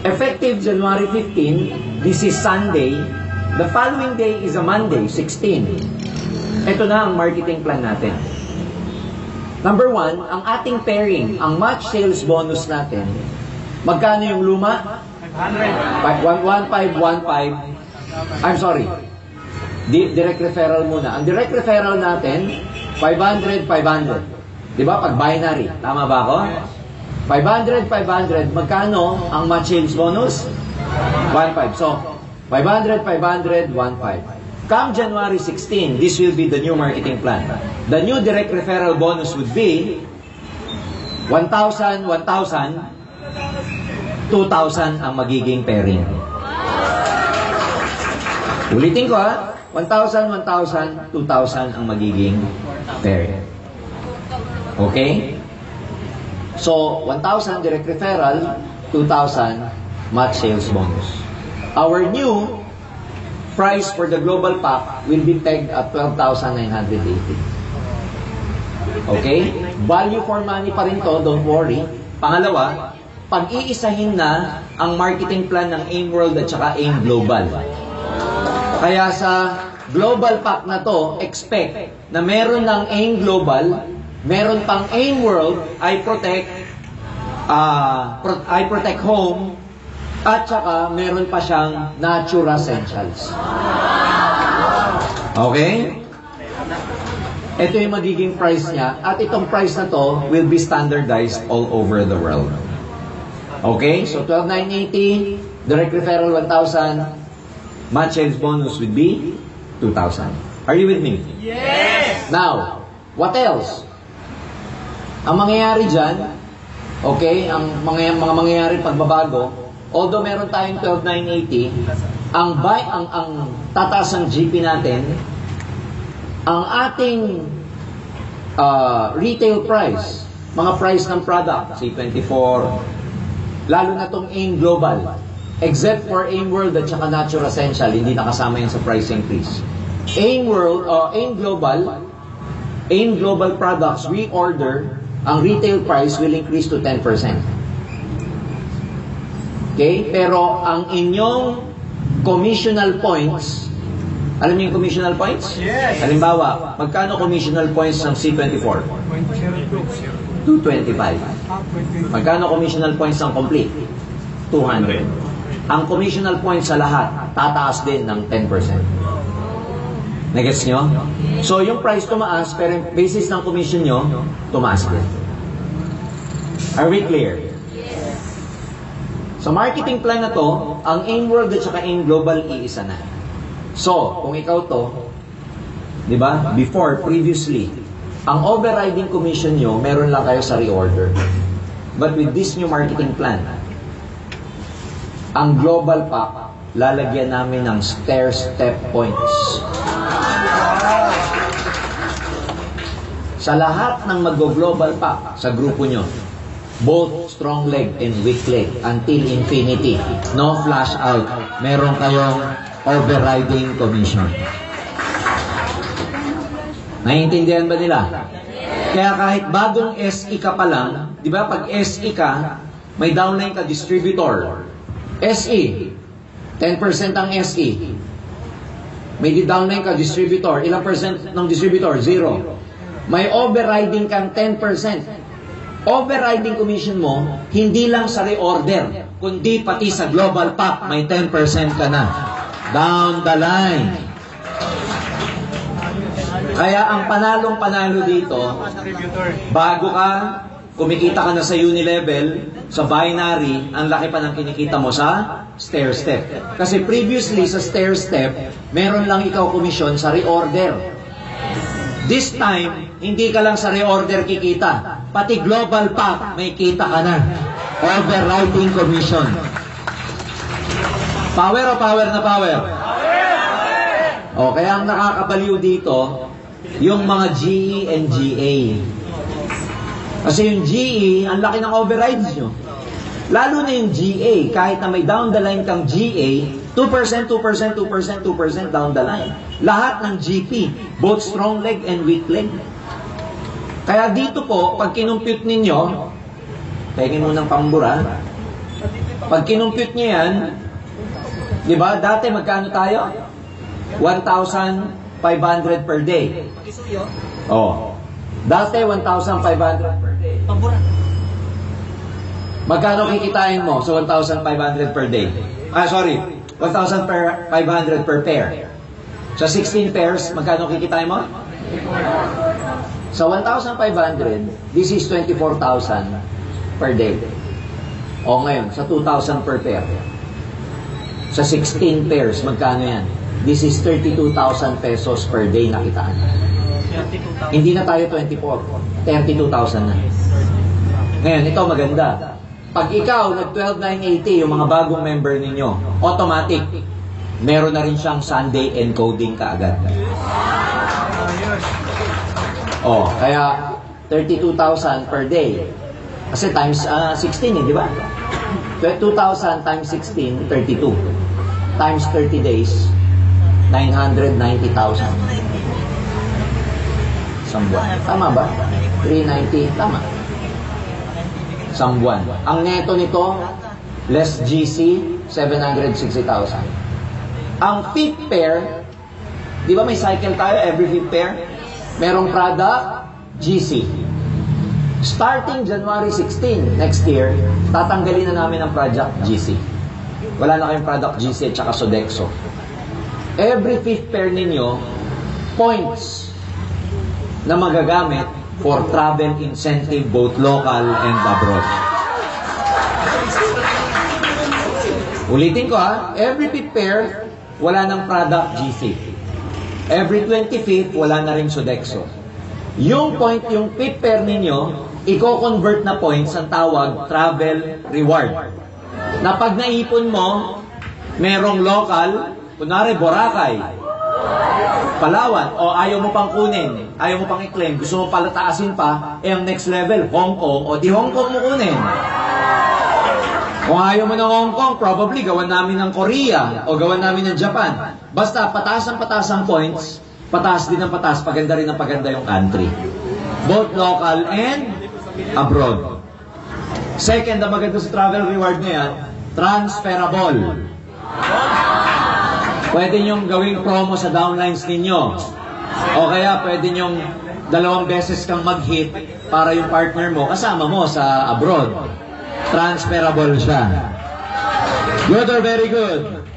Effective January 15, this is Sunday. The following day is a Monday, 16. Ito na ang marketing plan natin. Number 1, ang ating pairing, ang match sales bonus natin. Magkano yung luma? 1515. I'm sorry. Direct referral muna. Ang direct referral natin, 500. Di ba? Pag binary. Tama ba ako? 500. Magkano ang match sales bonus? 15. So, 500, 15. Come January 16, this will be the new marketing plan. The new direct referral bonus would be 1,000, 2,000 ang magiging pairing. Ulitin ko 1,000, 2,000 ang magiging pairing. Okay? So, 1,000 direct referral, 2,000 match sales bonus. Our new price for the global pack will be pegged at 12,980. Okay? Value for money pa rin to, don't worry. Pangalawa, pag-iisahin na ang marketing plan ng AIM World at saka AIM Global. Kaya sa global pack na to, expect na meron ng AIM Global, meron pang AIM World, I Protect Home, at saka meron pa siyang Natura Essentials. Okay? Ito yung magiging price niya, at itong price na to will be standardized all over the world. Okay? So 12,980, direct referral 1,000, match sales bonus would be 2,000. Are you with me? Yes! Now, what else? Ang mangyayari dyan, okay, ang mga mangyayari pagbabago, although meron tayong 12,980, ang tataas ang GP natin, ang ating retail price, mga price ng product, C24, lalo na tong AIM Global, except for AIM World at saka Natura Essential, hindi nakasama yun sa price increase. AIM World, AIM Global products, we order, ang retail price will increase to 10%. Okay? Pero ang inyong commissional points, alam niyo yung commissional points? Yes. Halimbawa, magkano commissional points ng C24? 225. Magkano commissional points ng complete? 200. Ang commissional points sa lahat, tataas din ng 10%. Nagets nyo? So, yung price tumaas, pero yung basis ng commission nyo, tumaas din. Are we clear? Sa marketing plan na to, ang AIM World at saka AIM Global iisa na. So, kung ikaw to, di ba, previously, ang overriding commission nyo, meron lang kayo sa reorder. But with this new marketing plan, ang global pack, lalagyan namin ng stair-step points. Sa lahat ng mag-global pack sa grupo nyo, both strong leg and weak leg until infinity, no flash out, meron kayong overriding commission. Naiintindihan ba nila? Kaya kahit bagong SE ka pa lang, di ba pag SE ka, may downline ka distributor. SE, 10% ang SE. May downline ka distributor. Ilang percent ng distributor? 0. May overriding kang 10%. Overriding commission mo, hindi lang sa reorder, kundi pati sa global pack, may 10% ka na. Down the line. Kaya ang panalong-panalo dito, bago ka, kumikita ka na sa Unilevel, sa binary, ang laki pa ng kinikita mo sa stair-step. Kasi previously sa stair-step, meron lang ikaw komisyon sa reorder. This time, hindi ka lang sa reorder kikita. Pati global pack, may kita ka na. Overriding commission. Power o power na power? O, kaya ang nakakabaliw dito, yung mga GE and GA. Kasi yung GE, ang laki ng overrides nyo. Lalo na yung GA, kahit na may down the line kang GA, 2%, 2%, 2%, 2% down the line. Lahat ng GP, both strong leg and weak leg. Kaya dito po, pag kinumpute ninyo, pahingin mo ng pambura, Pag kinumpute nyo yan, di ba, dati magkano tayo? 1,500 per day. Oh. Dati 1,500 per day. Magkano kikitain mo sa 1,500 per day? Sorry, 1,500 per pair. Sa 16 pairs, magkano kikitain mo? Sa 1,500, this is 24,000 per day. O ngayon, sa 2,000 per pair. Sa 16 pairs, magkano yan? This is 32,000 pesos per day na kitaan. Hindi na tayo 24, 32,000 na. Ngayon, ito maganda. Pag ikaw nag-12,980, yung mga bagong member ninyo, automatic, meron na rin siyang Sunday encoding kaagad. Oh, kaya 32,000 per day. Kasi times 16 di ba? 2,000 times 16, 32. Times 30 days, 990,000. Isang buwan. Tama ba? 390, tama. Isang buwan. Ang neto nito, less GC, 760,000. Ang fifth pair, di ba may cycle tayo every fifth pair? Merong product, GC. Starting January 16 next year, tatanggalin na namin ang product GC. Wala na kayong product GC at saka Sodexo. Every fifth pair ninyo, points na magagamit for travel incentive both local and abroad. Ulitin ko every fifth pair, wala ng product GC. Every 25th, wala na rin Sodexo. Yung point, yung fifth pair ninyo, i-convert na points ang tawag travel reward. Na pag naipon mo, merong local, kunwari Boracay, Palawan, o ayaw mo pang kunin, ayaw mo pang i-claim, gusto mo palataasin pa, ang next level, Hong Kong, o di Hong Kong mo kunin. Kung ayaw mo ng Hong Kong, probably gawan namin ng Korea, o gawan namin ng Japan. Basta, pataas ang points, pataas din ang pataas, paganda rin ang paganda yung country. Both local and abroad. Second, ang maganda sa travel reward na yan, transferable. Pwede nyong gawing promo sa downlines ninyo. O kaya pwede nyong 2 beses kang mag-hit para yung partner mo kasama mo sa abroad. Transferable siya. Good or very good?